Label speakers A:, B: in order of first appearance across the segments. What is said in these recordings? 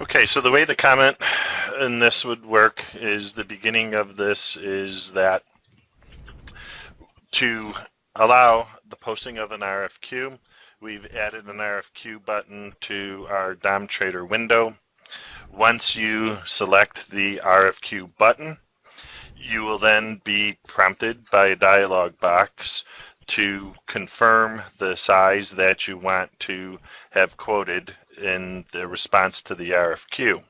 A: Okay, so the way the comment in this would work is the beginning of this is that to allow the posting of an RFQ, we've added an RFQ button to our DOM Trader window. Once you select the RFQ button, you will then be prompted by a dialog box to confirm the size that you want to have quoted in the response to the RFQ.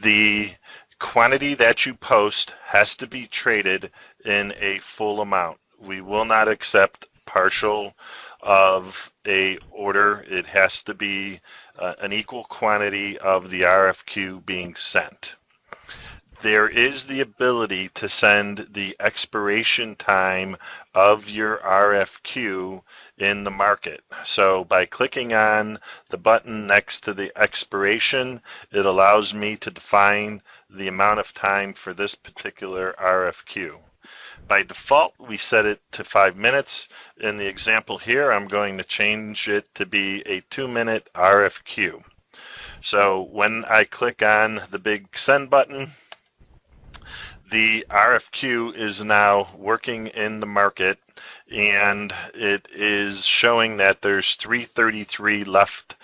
A: The quantity that you post has to be traded in a full amount. We will not accept partial of a order. It has to be an equal quantity of the RFQ being sent. There is the ability to send the expiration time of your RFQ in the market. So by clicking on the button next to the expiration, it allows me to define the amount of time for this particular RFQ. By default, we set it to 5 minutes. In the example here, I'm going to change it to be a 2-minute RFQ. So when I click on the big send button, the RFQ is now working in the market, and it is showing that there's 333 left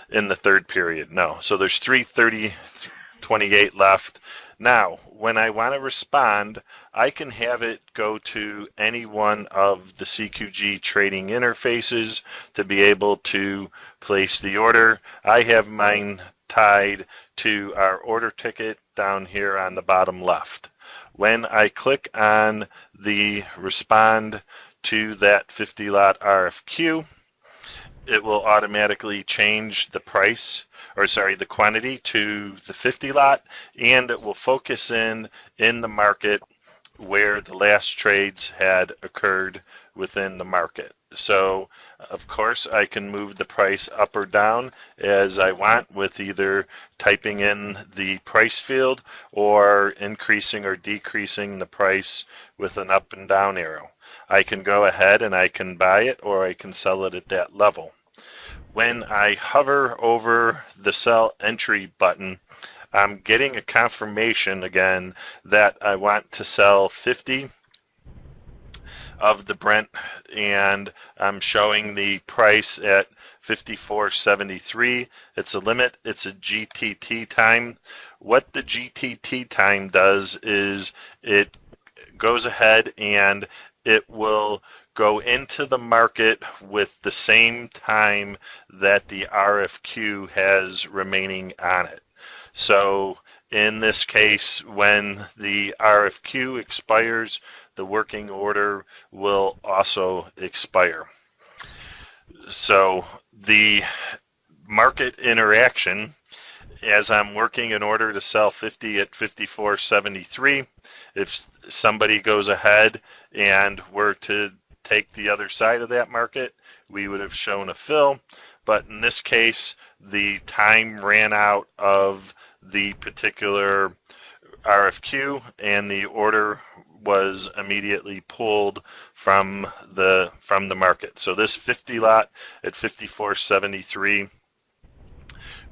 A: in the third period. No, so there's 330.28 left. Now, when I want to respond, I can have it go to any one of the CQG trading interfaces to be able to place the order. I have mine tied to our order ticket down here on the bottom left. When I click on the respond to that 50 lot RFQ, it will automatically change the price, or sorry, the quantity to the 50 lot, and it will focus in the market where the last trades had occurred within the market. So, of course, I can move the price up or down as I want with either typing in the price field or increasing or decreasing the price with an up and down arrow. I can go ahead and I can buy it, or I can sell it at that level. When I hover over the sell entry button, I'm getting a confirmation again that I want to sell 50 of the Brent, and I'm showing the price at 54.73. It's a limit. It's a GTT time. What the GTT time does is it goes ahead and it will go into the market with the same time that the RFQ has remaining on it. So in this case, when the RFQ expires, the working order will also expire. So the market interaction, as I'm working in order to sell 50 at 54.73, if somebody goes ahead and were to take the other side of that market, we would have shown a fill. But in this case, the time ran out of the particular RFQ, and the order was immediately pulled from the market. So this 50 lot at 54.73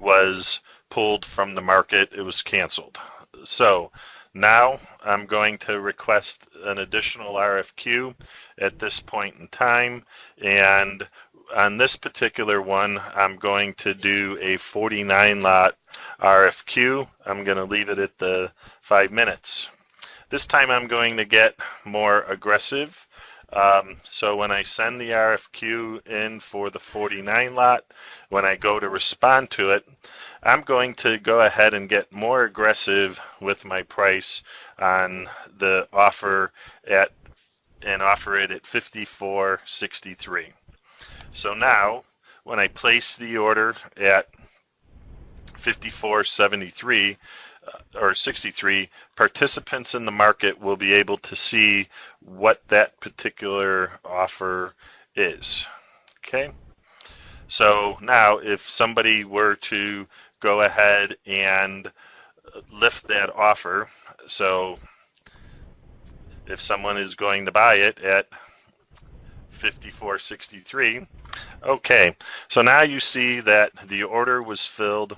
A: was pulled from the market. It was canceled. So now I'm going to request an additional RFQ at this point in time, and on this particular one, I'm going to do a 49 lot RFQ. I'm going to leave it at the 5 minutes. This time I'm going to get more aggressive. So when I send the RFQ in for the 49 lot, when I go to respond to it, I'm going to go ahead and get more aggressive with my price on the offer and offer it at 54.63. So now, when I place the order at 54.73 or 63, participants in the market will be able to see what that particular offer is. Okay? So now, if somebody were to go ahead and lift that offer, so if someone is going to buy it at 54.63. Okay, so now you see that the order was filled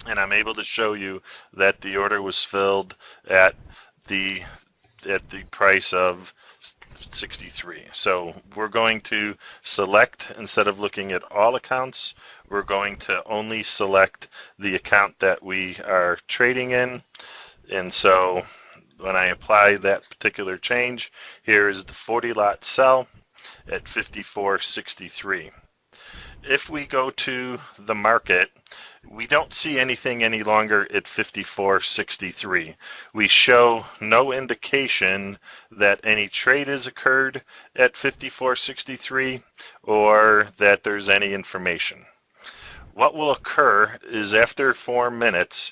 A: and I'm able to show you that the order was filled at the price of 63. So we're going to select, instead of looking at all accounts, we're going to only select the account that we are trading in. And so when I apply that particular change, here is the 40 lot sell at 54.63. If we go to the market, we don't see anything any longer at 54.63. We show no indication that any trade has occurred at 54.63 or that there's any information. What will occur is after 4 minutes,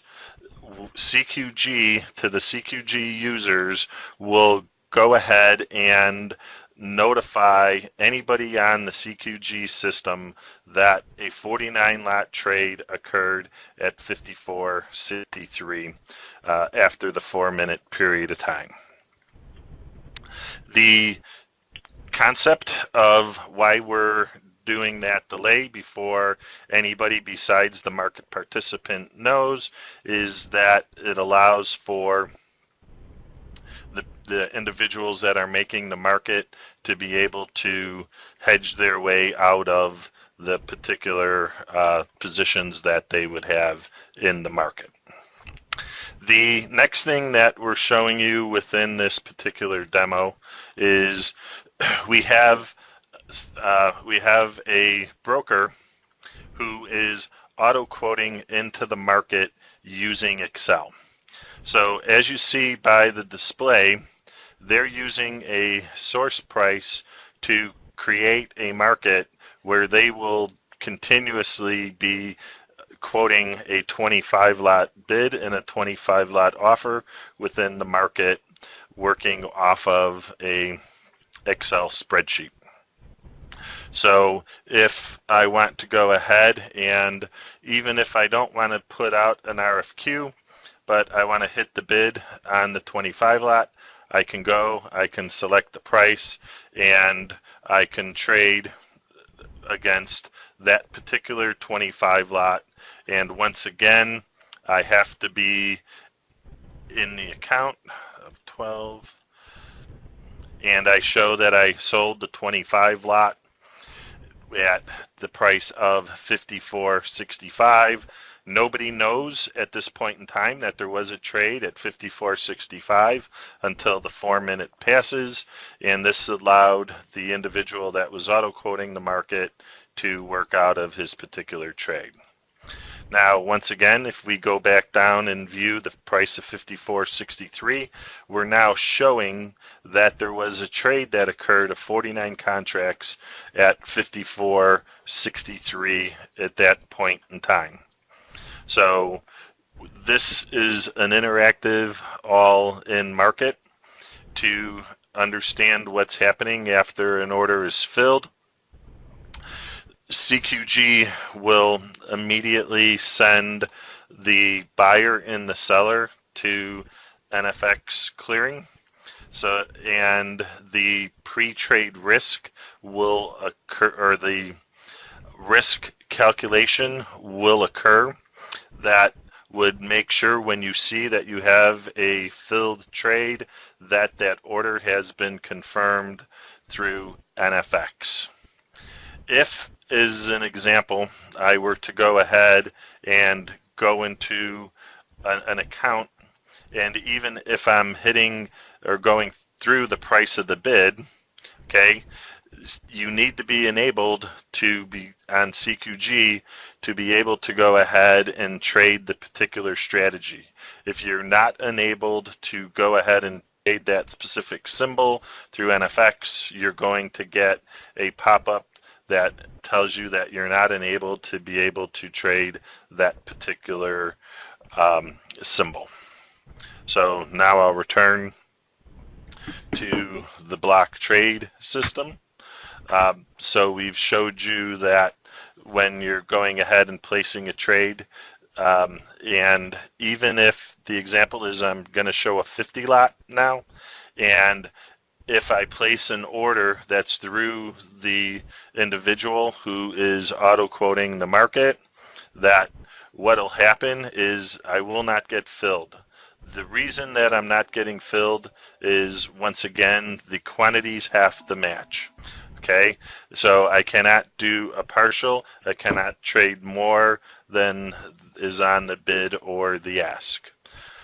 A: CQG to the CQG users will go ahead and notify anybody on the CQG system that a 49 lot trade occurred at 54.63 after the 4 minute period of time. The concept of why we're doing that delay before anybody besides the market participant knows is that it allows for the individuals that are making the market to be able to hedge their way out of the particular positions that they would have in the market. The next thing that we're showing you within this particular demo is we have a broker who is auto quoting into the market using Excel. So as you see by the display, they're using a source price to create a market where they will continuously be quoting a 25 lot bid and a 25 lot offer within the market, working off of a Excel spreadsheet. So if I want to go ahead, and even if I don't want to put out an RFQ, but I want to hit the bid on the 25 lot, I can select the price, and I can trade against that particular 25 lot. And once again, I have to be in the account of 12, and I show that I sold the 25 lot at the price of 54.65. Nobody knows at this point in time that there was a trade at 54.65 until the 4 minute passes, and this allowed the individual that was auto quoting the market to work out of his particular trade. Now, once again, if we go back down and view the price of 54.63, we're now showing that there was a trade that occurred of 49 contracts at 54.63 at that point in time. So this is an interactive all-in market to understand what's happening after an order is filled. CQG will immediately send the buyer and the seller to NFX clearing. So, and the pre-trade risk will occur, or the risk calculation will occur, that would make sure when you see that you have a filled trade that that order has been confirmed through NFX. If, as an example, I were to go ahead and go into an account, and even if I'm hitting or going through the price of the bid, okay, you need to be enabled to be on CQG to be able to go ahead and trade the particular strategy. If you're not enabled to go ahead and trade that specific symbol through NFX, you're going to get a pop-up that tells you that you're not enabled to be able to trade that particular symbol. So now I'll return to the block trade system. So we've showed you that when you're going ahead and placing a trade, and even if the example is I'm going to show a 50 lot now, and if I place an order that's through the individual who is auto quoting the market, that what'll happen is I will not get filled. The reason that I'm not getting filled is, once again, the quantities have to match. Okay, so I cannot do a partial. I cannot trade more than is on the bid or the ask.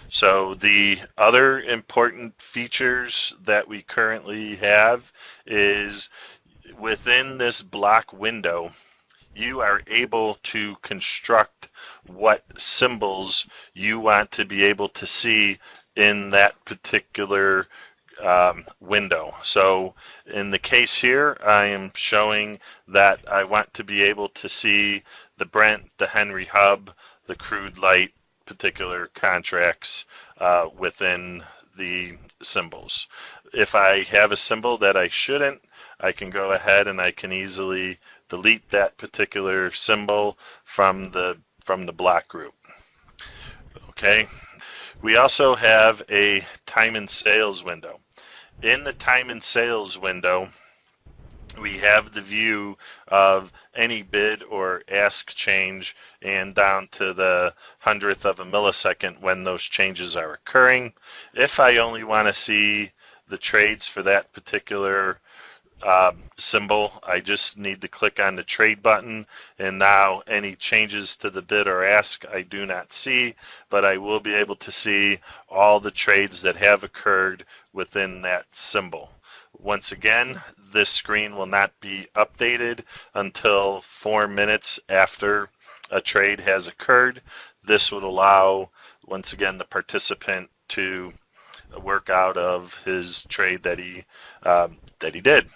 A: So the other important features that we currently have is within this block window, you are able to construct what symbols you want to be able to see in that particular window. So in the case here, I am showing that I want to be able to see the Brent, the Henry Hub, the crude light particular contracts within the symbols. If I have a symbol that I shouldn't, I can go ahead and I can easily delete that particular symbol from the block group. Okay. We also have a time and sales window. In the time and sales window, we have the view of any bid or ask change and down to the hundredth of a millisecond when those changes are occurring. If I only want to see the trades for that particular symbol, I just need to click on the trade button, and now any changes to the bid or ask I do not see, but I will be able to see all the trades that have occurred within that symbol. Once again, this screen will not be updated until 4 minutes after a trade has occurred. This would allow, once again, the participant to work out of his trade that he did.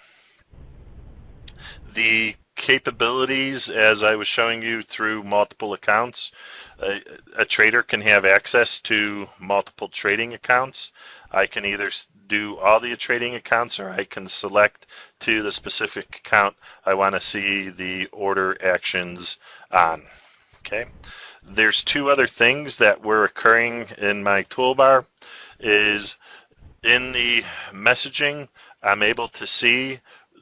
A: The capabilities, as I was showing you through multiple accounts, a trader can have access to multiple trading accounts. I can either do all the trading accounts, or I can select to the specific account I want to see the order actions on. Okay. There's two other things that were occurring in my toolbar. Is in the messaging, I'm able to see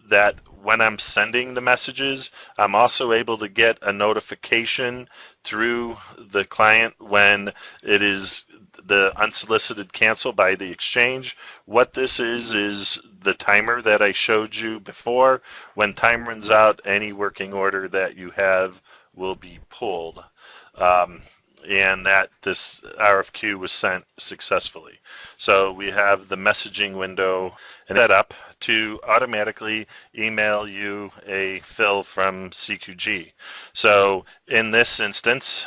A: that when I'm sending the messages, I'm also able to get a notification through the client when it is the unsolicited cancel by the exchange. What this is the timer that I showed you before. When time runs out, any working order that you have will be pulled. And that this RFQ was sent successfully. So we have the messaging window set up to automatically email you a fill from CQG. So in this instance,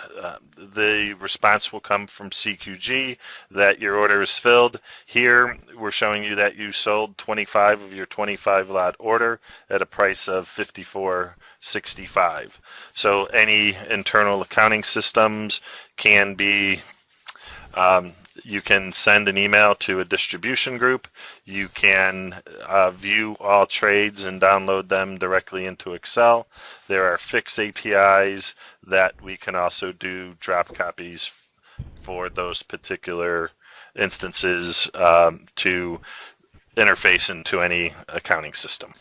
A: the response will come from CQG that your order is filled. Here we're showing you that you sold 25 of your 25 lot order at a price of $54.65. So any internal accounting systems can be you can send an email to a distribution group. You can view all trades and download them directly into Excel. There are fix APIs that we can also do drop copies for those particular instances to interface into any accounting system.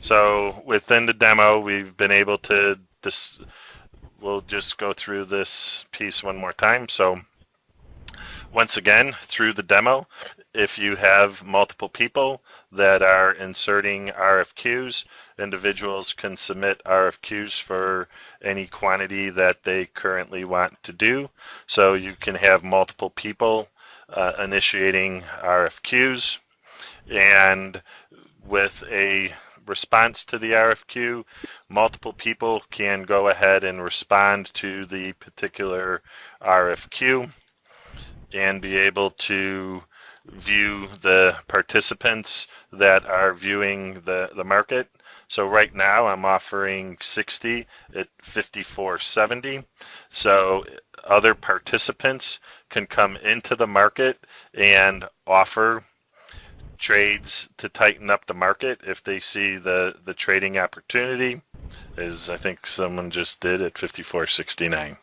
A: So within the demo, we've been able to we'll just go through this piece one more time. So once again, through the demo, if you have multiple people that are inserting RFQs, individuals can submit RFQs for any quantity that they currently want to do. So you can have multiple people initiating RFQs, and with a response to the RFQ, multiple people can go ahead and respond to the particular RFQ and be able to view the participants that are viewing the market. So right now I'm offering 60 at $54.70. So other participants can come into the market and offer trades to tighten up the market if they see the trading opportunity, as I think someone just did at $54.69.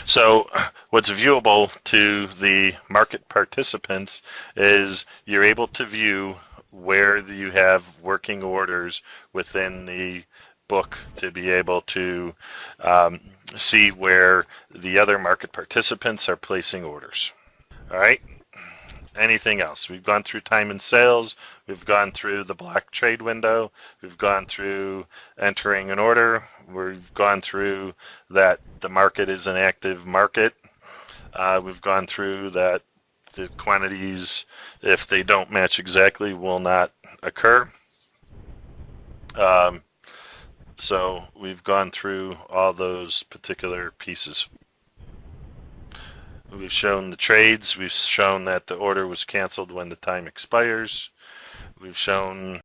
A: So what's viewable to the market participants is you're able to view where you have working orders within the book to be able to see where the other market participants are placing orders. All right. Anything else? We've gone through time and sales. We've gone through the black trade window. We've gone through entering an order. We've gone through that the market is an active market. We've gone through that the quantities, if they don't match exactly, will not occur. So we've gone through all those particular pieces. We've shown the trades. We've shown that the order was canceled when the time expires. We've shown